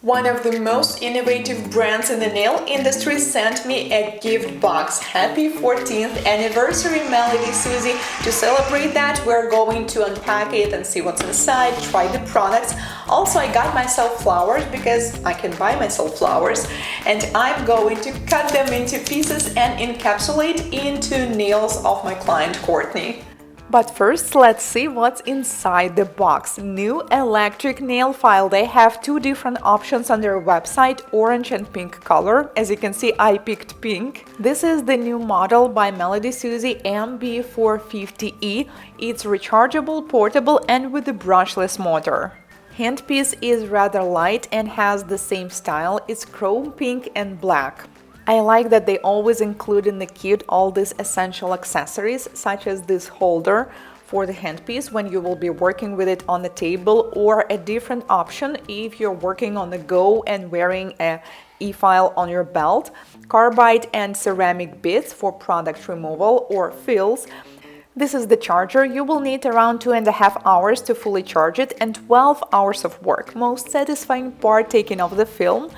One of the most innovative brands in the nail industry sent me a gift box. Happy 14th anniversary, MelodySusie. To celebrate that, we're going to unpack it and see what's inside, try the products. Also, I got myself flowers because I can buy myself flowers, and I'm going to cut them into pieces and encapsulate into nails of my client Courtney. But first, let's see what's inside the box. New electric nail file. They have two different options on their website, orange and pink color. As you can see, I picked pink. This is the new model by MelodySusie MB450E. It's rechargeable, portable, and with a brushless motor. Handpiece is rather light and has the same style. It's chrome pink and black. I like that they always include in the kit all these essential accessories, such as this holder for the handpiece when you will be working with it on the table, or a different option if you're working on the go and wearing a e-file on your belt, carbide and ceramic bits for product removal or fills. This is the charger. You will need around 2.5 hours to fully charge it and 12 hours of work. Most satisfying part, taking off the film.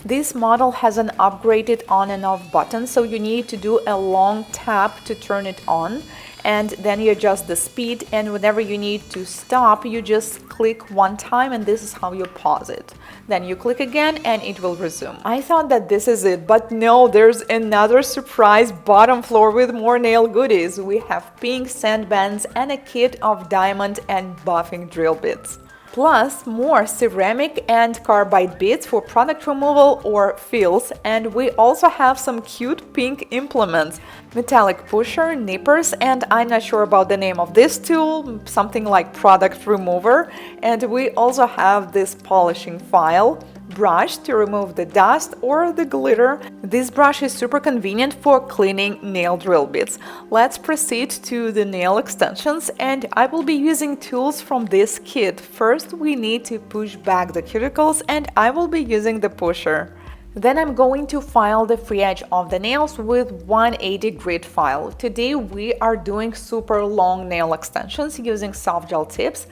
This model has an upgraded on and off button, so you need to do a long tap to turn it on, and then you adjust the speed, and whenever you need to stop, you just click one time and this is how you pause it. Then you click again and it will resume. I thought that this is it, but no, there's another surprise bottom floor with more nail goodies. We have pink sand bands and a kit of diamond and buffing drill bits. Plus more ceramic and carbide bits for product removal or fills, and we also have some cute pink implements, metallic pusher, nippers, and I'm not sure about the name of this tool, something like product remover, and we also have this polishing file, brush to remove the dust or the glitter. This brush is super convenient for cleaning nail drill bits. Let's proceed to the nail extensions, and I will be using tools from this kit. First, we need to push back the cuticles, and I will be using the pusher. Then I'm going to file the free edge of the nails with 180 grit file. Today we are doing super long nail extensions using soft gel tips.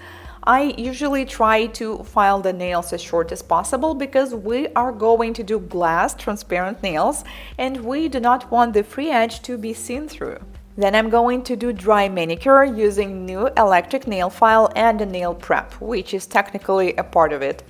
I usually try to file the nails as short as possible because we are going to do glass transparent nails and we do not want the free edge to be seen through. Then I'm going to do dry manicure using new electric nail file and a nail prep, which is technically a part of it.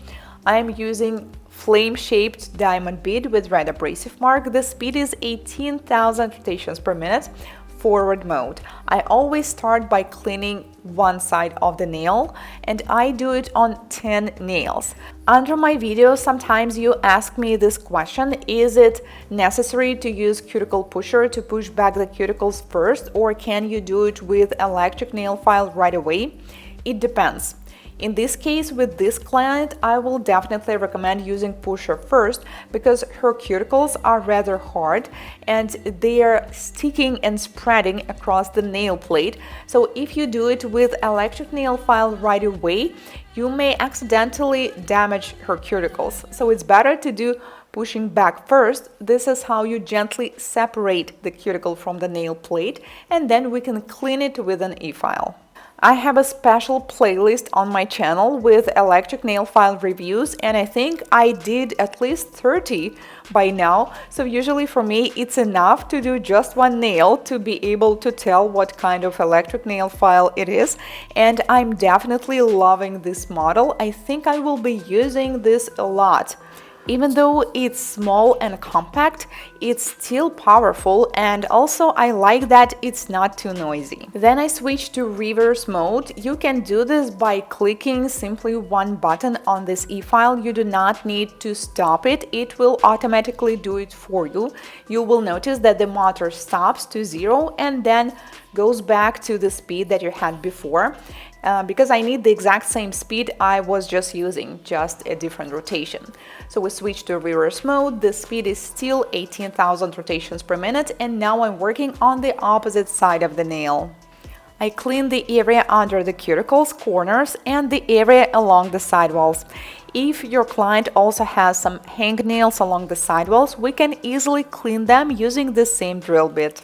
I'm using flame-shaped diamond bead with red abrasive mark. The speed is 18,000 rotations per minute. Forward mode. I always start by cleaning one side of the nail, and I do it on 10 nails. Under my videos, sometimes you ask me this question: is it necessary to use cuticle pusher to push back the cuticles first, or can you do it with electric nail file right away? It depends. In this case, with this client, I will definitely recommend using pusher first because her cuticles are rather hard and they are sticking and spreading across the nail plate. So if you do it with electric nail file right away, you may accidentally damage her cuticles. So it's better to do pushing back first. This is how you gently separate the cuticle from the nail plate, and then we can clean it with an e-file. I have a special playlist on my channel with electric nail file reviews, and I think I did at least 30 by now. So usually for me it's enough to do just one nail to be able to tell what kind of electric nail file it is, and I'm definitely loving this model. I think I will be using this a lot. Even though it's small and compact, it's still powerful, and also I like that it's not too noisy. Then I switch to reverse mode. You can do this by clicking simply one button on this e-file. You do not need to stop it. It will automatically do it for you. You will notice that the motor stops to 0 and then goes back to the speed that you had before. Because I need the exact same speed I was just using, just a different rotation. So we switch to reverse mode. The speed is still 18,000 rotations per minute, and now I'm working on the opposite side of the nail. I clean the area under the cuticles, corners, and the area along the sidewalls. If your client also has some hangnails along the sidewalls, we can easily clean them using the same drill bit.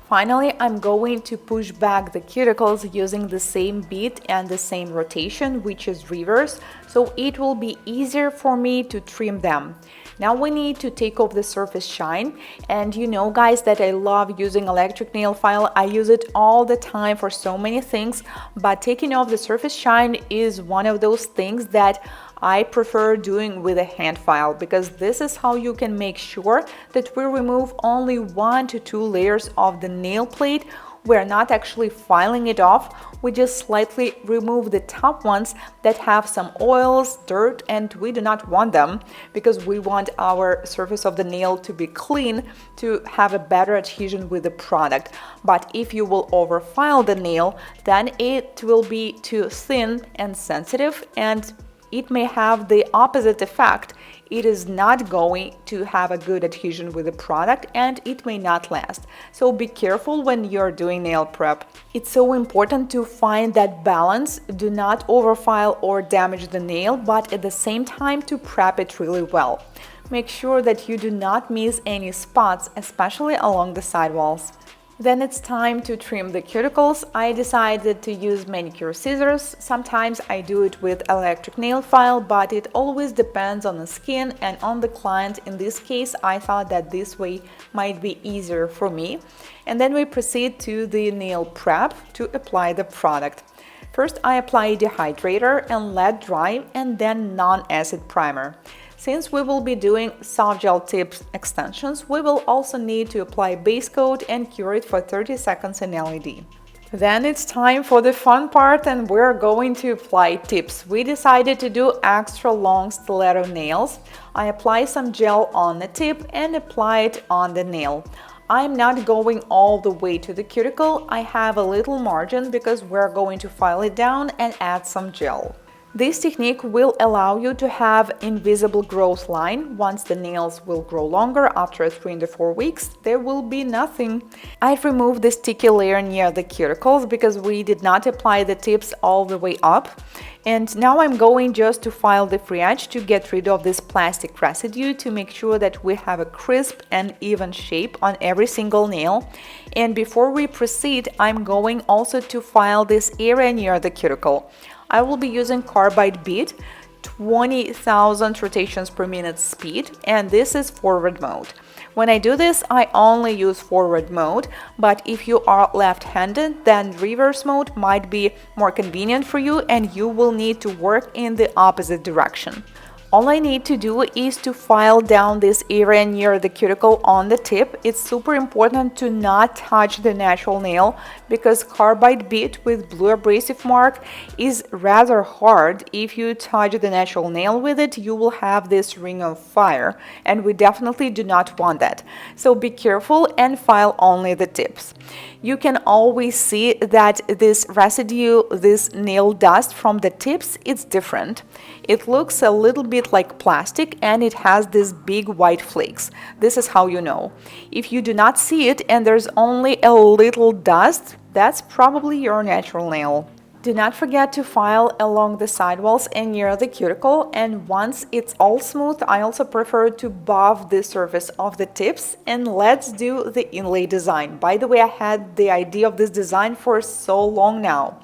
Finally, I'm going to push back the cuticles using the same beat and the same rotation, which is reverse, so it will be easier for me to trim them. Now we need to take off the surface shine, and you know guys that I love using electric nail file. I use it all the time for so many things, but taking off the surface shine is one of those things that I prefer doing with a hand file, because this is how you can make sure that we remove only 1 to 2 layers of the nail plate. We're not actually filing it off, we just slightly remove the top ones that have some oils, dirt, and we do not want them because we want our surface of the nail to be clean to have a better adhesion with the product. But if you will overfile the nail, then it will be too thin and sensitive, and it may have the opposite effect. It is not going to have a good adhesion with the product and it may not last. So be careful when you're doing nail prep. It's so important to find that balance. Do not overfile or damage the nail, but at the same time to prep it really well. Make sure that you do not miss any spots, especially along the sidewalls. Then it's time to trim the cuticles. I decided to use manicure scissors. Sometimes I do it with electric nail file, but it always depends on the skin and on the client. In this case, I thought that this way might be easier for me. And then we proceed to the nail prep to apply the product. First, I apply dehydrator and let dry, and then non-acid primer. Since we will be doing soft gel tip extensions, we will also need to apply base coat and cure it for 30 seconds in LED. Then it's time for the fun part, and we're going to apply tips. We decided to do extra long stiletto nails. I apply some gel on the tip and apply it on the nail. I'm not going all the way to the cuticle. I have a little margin because we're going to file it down and add some gel. This technique will allow you to have invisible growth line. Once the nails will grow longer after 3 to 4 weeks, there will be nothing. I've removed the sticky layer near the cuticles because we did not apply the tips all the way up. And now I'm going just to file the free edge to get rid of this plastic residue to make sure that we have a crisp and even shape on every single nail. And before we proceed, I'm going also to file this area near the cuticle. I will be using carbide bead, 20,000 rotations per minute speed, and this is forward mode. When I do this, I only use forward mode, but if you are left-handed, then reverse mode might be more convenient for you and you will need to work in the opposite direction. All I need to do is to file down this area near the cuticle on the tip. It's super important to not touch the natural nail because carbide bead with blue abrasive mark is rather hard. If you touch the natural nail with it, you will have this ring of fire, and we definitely do not want that. So be careful and file only the tips. You can always see that this residue, this nail dust from the tips, it's different. It looks a little bit like plastic and it has these big white flakes. This is how you know. If you do not see it and there's only a little dust, that's probably your natural nail. Do not forget to file along the sidewalls and near the cuticle, and once it's all smooth, I also prefer to buff the surface of the tips. And let's do the inlay design. By the way, I had the idea of this design for so long now.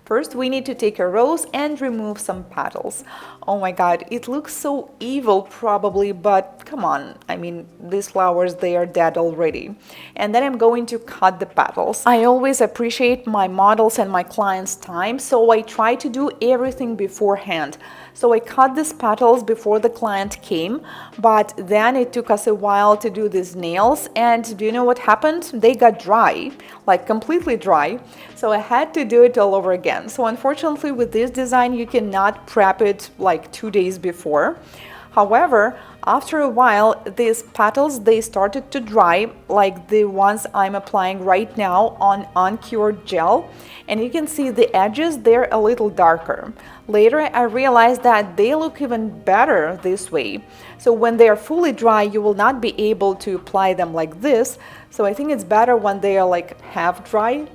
First, we need to take a rose and remove some petals. Oh my god, it looks so evil probably, but come on, I mean, these flowers, they are dead already. And then I'm going to cut the petals. I always appreciate my models and my clients' time, so I try to do everything beforehand. So I cut these petals before the client came, but then it took us a while to do these nails, and do you know what happened? They got dry, like completely dry, so I had to do it all over again. So unfortunately with this design you cannot prep it like 2 days before. However, after a while, these petals, they started to dry, like the ones I'm applying right now on uncured gel. And you can see the edges, they're a little darker. Later, I realized that they look even better this way. So when they are fully dry, you will not be able to apply them like this. So I think it's better when they are like half dry.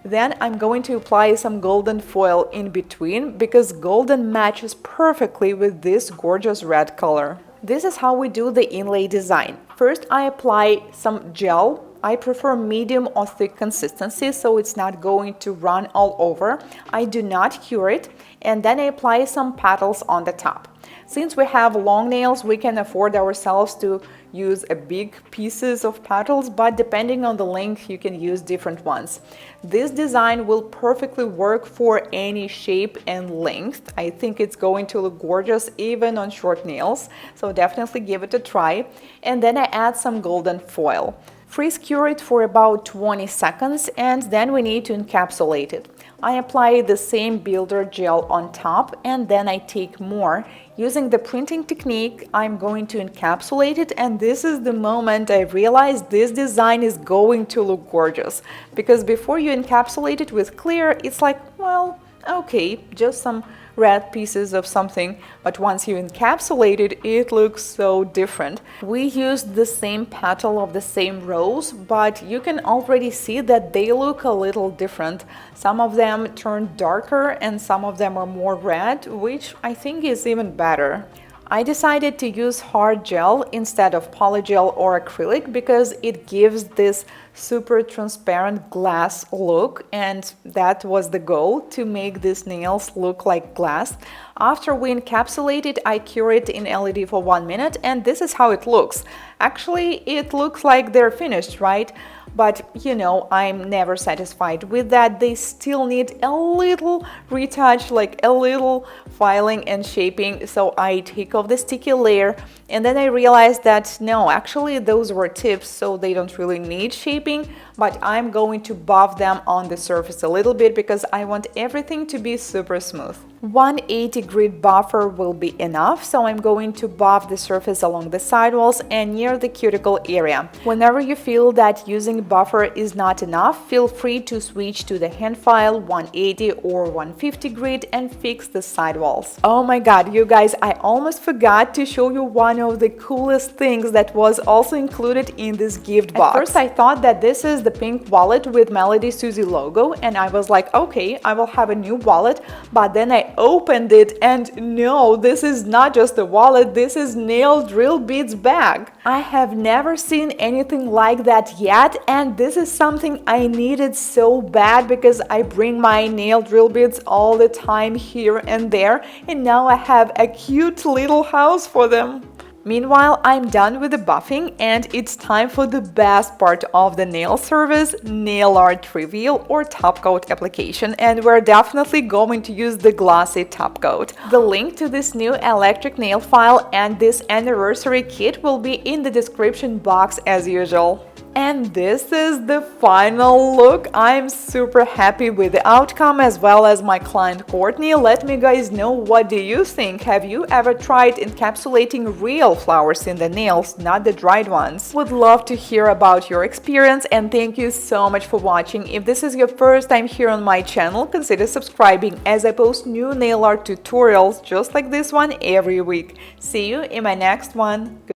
Then I'm going to apply some golden foil in between because golden matches perfectly with this gorgeous red color. This is how we do the inlay design. First, I apply some gel I prefer medium or thick consistency so it's not going to run all over. I do not cure it, and then I apply some petals on the top. Since we have long nails, we can afford ourselves to use a big pieces of petals, but depending on the length, you can use different ones. This design will perfectly work for any shape and length. I think it's going to look gorgeous even on short nails, so definitely give it a try. And then I add some golden foil. Freeze cure it for about 20 seconds, and then we need to encapsulate it. I apply the same builder gel on top, and then I take more. Using the printing technique, I'm going to encapsulate it, and this is the moment I realized this design is going to look gorgeous. Because before you encapsulate it with clear, it's like, well, okay, just some red pieces of something, but once you encapsulate it, it looks so different. We used the same petal of the same rose, but you can already see that they look a little different. Some of them turn darker and some of them are more red, which I think is even better. I decided to use hard gel instead of polygel or acrylic because it gives this super transparent glass look, and that was the goal, to make these nails look like glass. After we encapsulate it, I cure it in LED for 1 minute, and this is how it looks. Actually, it looks like they're finished, right? But you know, I'm never satisfied with that. They still need a little retouch, like a little filing and shaping. So I take off the sticky layer, and then I realized that no, actually those were tips, so they don't really need shaping, but I'm going to buff them on the surface a little bit because I want everything to be super smooth. 180 grit buffer will be enough, so I'm going to buff the surface along the sidewalls and near the cuticle area. Whenever you feel that using buffer is not enough, feel free to switch to the hand file 180 or 150 grit and fix the sidewalls. Oh my god, you guys, I almost forgot to show you one of the coolest things that was also included in this gift box. At first I thought that this is the pink wallet with MelodySusie logo, and I was like, okay, I will have a new wallet, but then I opened it and no, this is not just a wallet, this is nail drill beads bag. I have never seen anything like that yet, and this is something I needed so bad because I bring my nail drill bits all the time here and there, and now I have a cute little house for them. Meanwhile, I'm done with the buffing and it's time for the best part of the nail service, nail art reveal or top coat application, and we're definitely going to use the glossy top coat. The link to this new electric nail file and this anniversary kit will be in the description box as usual. And this is the final look. I'm super happy with the outcome, as well as my client Courtney. Let me guys know, what do you think? Have you ever tried encapsulating real flowers in the nails, not the dried ones? Would love to hear about your experience, and thank you so much for watching. If this is your first time here on my channel, consider subscribing as I post new nail art tutorials just like this one every week. See you in my next one.